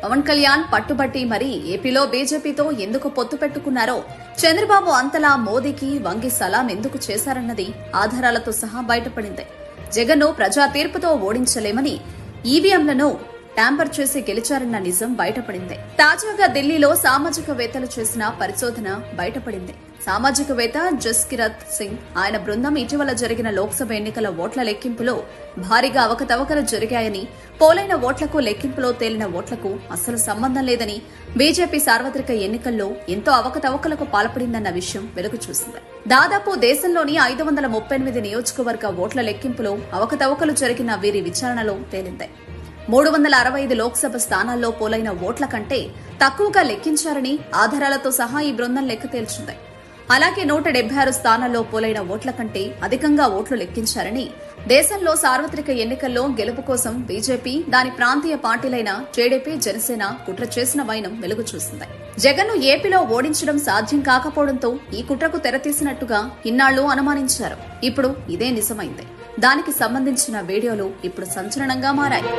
పవన్ కళ్యాణ్ పట్టుబట్టి మరీ ఏపీలో బీజేపీతో ఎందుకు పొత్తు పెట్టుకున్నారో, చంద్రబాబు అంతలా మోదీకి వంగి సలాం ఎందుకు చేశారన్నది ఆధారాలతో సహా బయటపడింది. జగన్ను ప్రజా తీర్పుతో ఓడించలేమని ఈవీఎంలను ట్యాంపర్ చేసి గెలిచారన్న నిజం బయటపడింది. తాజాగా ఢిల్లీలో సామాజికవేత్తలు చేసిన పరిశోధన బయటపడింది. సామాజికవేత్త జస్కిరత్ సింగ్ ఆయన బృందం ఇటీవల జరిగిన లోక్సభ ఎన్నికల ఓట్ల లెక్కింపులో భారీగా అవకతవకలు జరిగాయని, పోలైన ఓట్లకు లెక్కింపులో తేలిన ఓట్లకు అస్సలు సంబంధం లేదని, బీజేపీ సార్వత్రిక ఎన్నికల్లో ఎంతో అవకతవకలకు పాల్పడిందన్న విషయం వెలుగు చూసింది. దాదాపు దేశంలోని 538 నియోజకవర్గ ఓట్ల లెక్కింపులో అవకతవకలు జరిగిన వీరి విచారణలో తేలింది. 365 లోక్సభ స్థానాల్లో పోలైన ఓట్ల కంటే తక్కువగా లెక్కించారని ఆధారాలతో సహా ఈ బృందం లెక్క తేల్చింది. అలాగే 176 స్థానాల్లో పోలైన ఓట్ల కంటే అధికంగా ఓట్లు లెక్కించారని, దేశంలో సార్వత్రిక ఎన్నికల్లో గెలుపు కోసం బీజేపీ, దాని ప్రాంతీయ పార్టీలైన టీడీపీ, జనసేన కుట్ర చేసిన వైనం వెలుగు చూసింది. జగన్ను ఏపీలో ఓడించడం సాధ్యం కాకపోవడంతో ఈ కుట్రకు తెరతీసినట్టుగా ఇన్నాళ్లు అనుమానించారు. ఇప్పుడు ఇదే నిజమైంది. దానికి సంబంధించిన వీడియోలు ఇప్పుడు సంచలనంగా మారాయి.